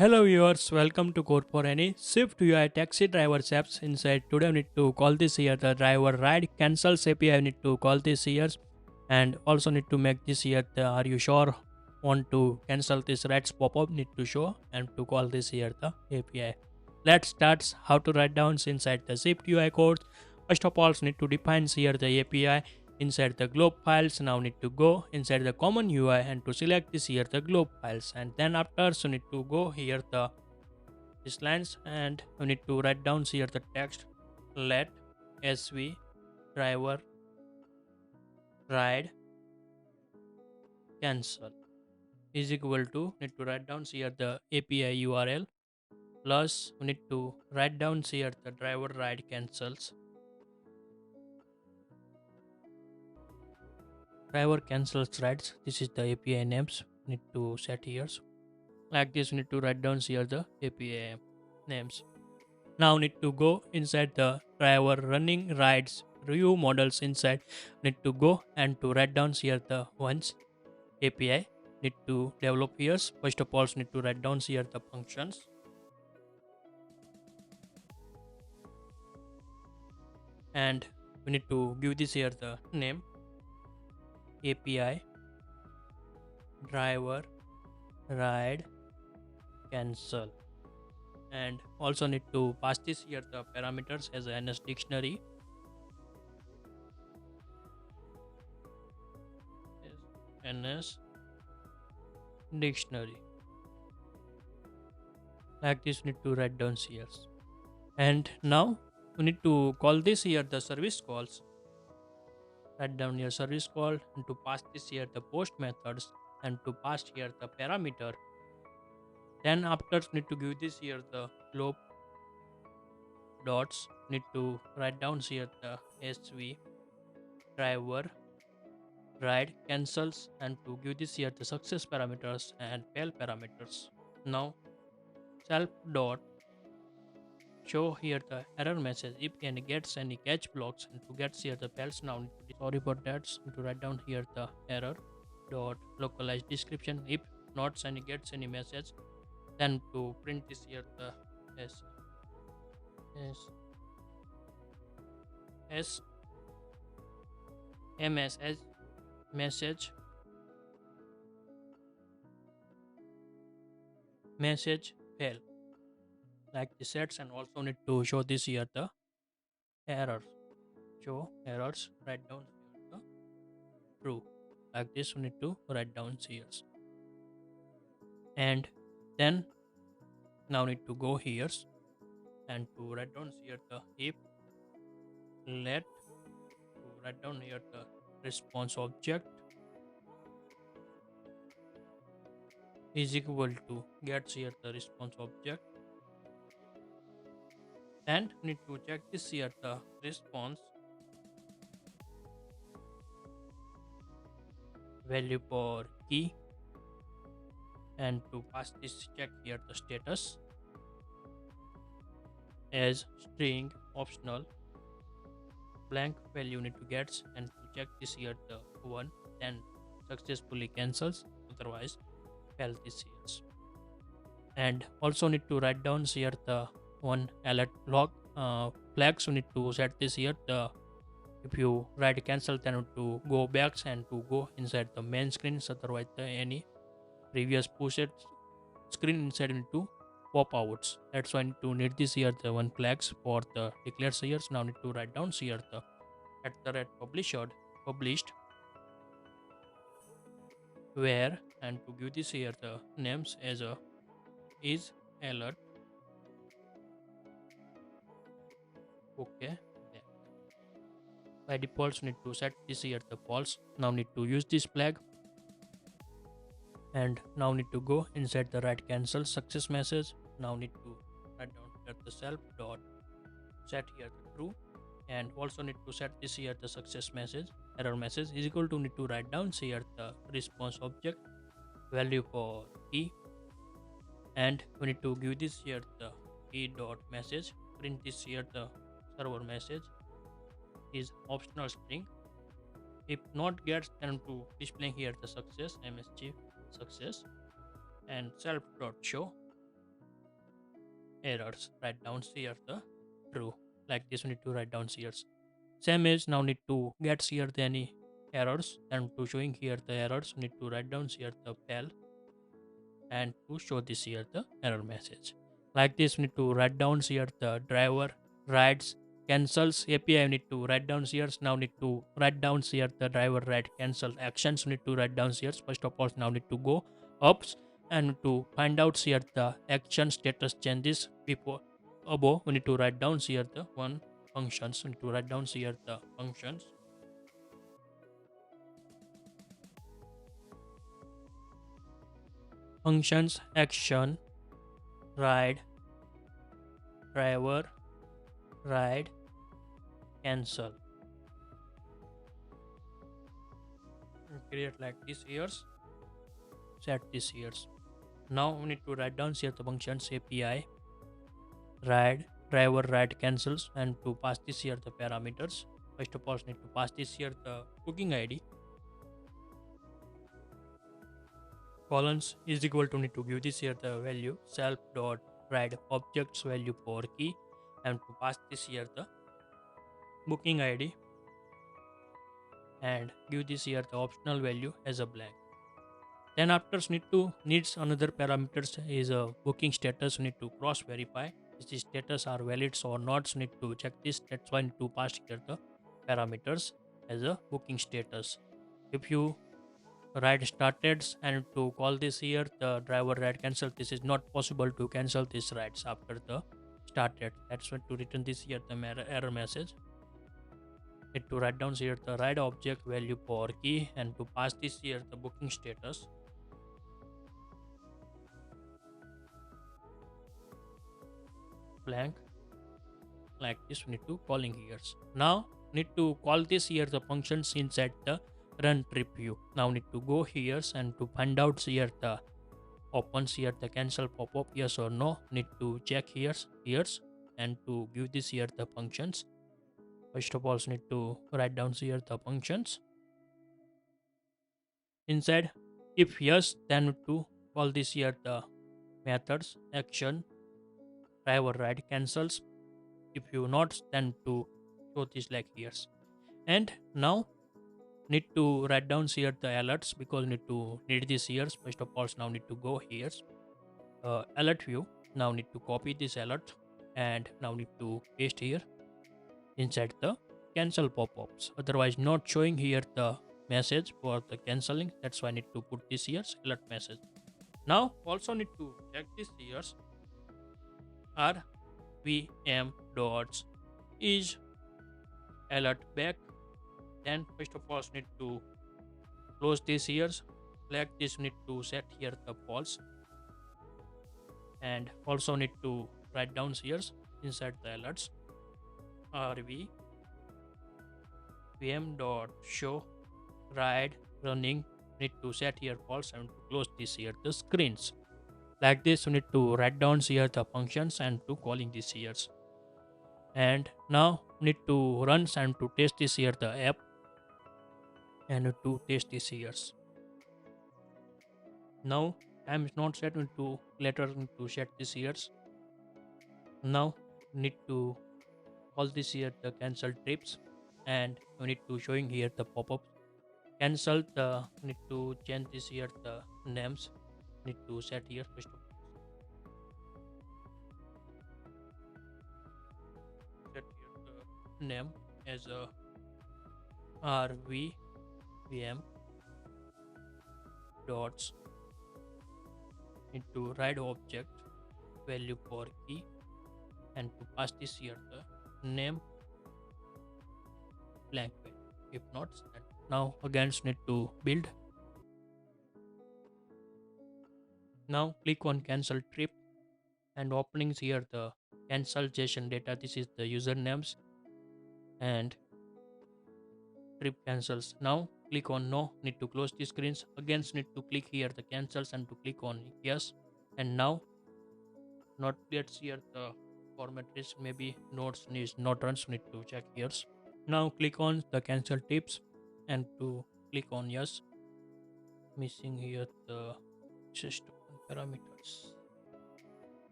Hello viewers, welcome to CodeForAny. Swift UI taxi driver apps inside. Today I need to call this here the driver ride cancels API. I need to call this here and also need to make this here the are you sure want to cancel this rides pop-up need to show and to call this here the API. Let's start how to write down inside the Swift UI code. First of all need to define here the API inside the globe files. Now need to go inside the common UI and to select this here the globe files, and then after so need to go here the this lines and we need to write down here the text let sv driver ride cancel is equal to need to write down here the API URL plus we need to write down here the driver ride cancels driver cancels rides. This is the API names need to set here. Like this, we need to write down here the API names. Now need to go inside the driver running rides review models inside. Need to go and to write down here the ones API need to develop here. First of all, need to write down here the functions. And we need to give this here the name API driver ride cancel, and also need to pass this here the parameters as a ns dictionary ns dictionary. Like this need to write down here, and now we need to call this here the service calls. Write down your service call and to pass this here the post methods and to pass here the parameter. Then after need to give this here the globe dots need to write down here the sv driver ride cancels and to give this here the success parameters and fail parameters. Now self dot show here the error message if any gets any catch blocks and to get here the fails. Now need to sorry for that, to write down here the error dot localized description if not any gets any message, then to print this here the s s ms as message fail. Like the sets, and also need to show this here the errors, show errors, write down here the true. Like this we need to write down here, and then now need to go here and to write down here the if let to write down here the response object is equal to gets here the response object, and need to check this here the response value for key and to pass this check here the status as string optional blank value need to get, and to check this here the one, then successfully cancels, otherwise fail this here. And also need to write down here the one alert log flags. We need to set this here the if you write cancel then to go back and to go inside the main screen, otherwise the any previous pushed screen inside need to pop out. That's why I need to need this here the one flags for the declared here. Now need to write down here the at the red published where, and to give this here the names as a is alert okay. By default need to set this here the false. Now need to use this flag, and now need to go inside the write cancel success message. Now need to write down here the self dot set here the true, and also need to set this here the success message error message is equal to need to write down here the response object value for key, and we need to give this here the key dot message print this here the server message is optional string. If not gets, then to displaying here the success msg success, and self dot show errors. Write down here the true. Like this, we need to write down here. Same is now need to get here the any errors, and to showing here the errors, we need to write down here the fail, and to show this here the error message. Like this, we need to write down here the driver rides cancels API. We need to write down here. Now need to write down here the driver ride cancel actions. We need to write down here. First of all, now need to go ups and to find out here the action status changes before above. We need to write down here the one functions. We need to write down here the functions action ride driver ride cancel, and create like this here, set this here. Now we need to write down here the functions API ride driver ride cancels, and to pass this here the parameters. First of all, need to pass this here the booking ID colons is equal to, need to give this here the value self dot ride objects value for key, and to pass this here the booking ID, and give this here the optional value as a blank. Then after needs another parameters is a booking status. We need to cross verify if the status are valid or not. So need to check this. That's why need to pass here the parameters as a booking status. If you ride started and to call this here the driver ride cancel, this is not possible to cancel these rides after the started. That's why to return this here the error message. Need to write down here the ride object value for key, and to pass this here the booking status blank. Like this, we need to calling here. Now need to call this here the functions inside the run trip view. Now need to go here and to find out here the opens here the cancel pop-up yes or no. Need to check here and to give this here the functions. First of all, need to write down here the functions inside. If yes, then to call this here the methods action driver ride cancels. If you not, then to show this like here. And now need to write down here the alerts, because need this here. First of all, now need to go here alert view. Now need to copy this alert, and now need to paste here inside the cancel pop-ups. Otherwise not showing here the message for the canceling. That's why I need to put this here alert message. Now also need to check this here RVM dots is alert back. Then first of all, need to close this here. Like this, need to set here the false, and also need to write down here inside the alerts RVM dot show ride running. Need to set here false, and to close this here the screens. Like this, you need to write down here the functions and to calling this here. And now need to run and to test this here the app, and to test this here. Now time is not set, into later to set this here. Now need to call this here the cancel trips, and we need to showing here the pop-up cancel the. Need to change this here the names. Need to set here first of all. Set here the name as a RVM dots. Need to write object value for key, and to pass this here the name blank way. If not, now again need to build. Now click on cancel trip, and openings here the cancellation data. This is the usernames and trip cancels. Now click on no. Need to close the screens. Again need to click here the cancels, and to click on yes. And now not gets here the format is maybe nodes is not runs. Need to check here. Now click on the cancel tips, and to click on yes. Missing here the system parameters.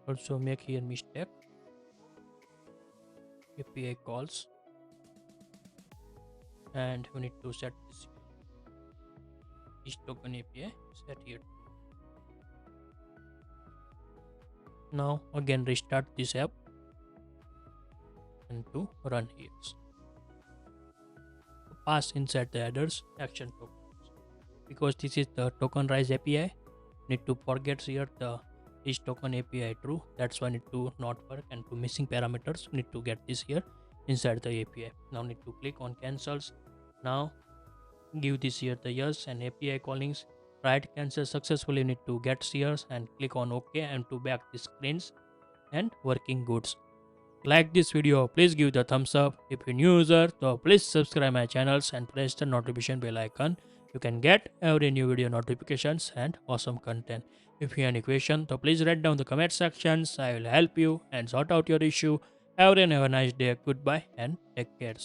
Also make here mistake. API calls, and we need to set this token API set here. Now again restart this app and to run here. Pass inside the headers action tokens. Because this is the token rise API, need to forget here the is token API true. That's why need to not work, and to missing parameters need to get this here inside the API. Now need to click on cancels. Now give this here the yes and API callings. Right, cancel successfully. Need to get here and click on OK and to back the screens and working goods. Like this video, please give the thumbs up. If you're new user, so please subscribe my channels and press the notification bell icon. You can get every new video notifications and awesome content. If you have any question, so please write down the comment sections. I will help you and sort out your issue. Have a nice day. Goodbye and take care.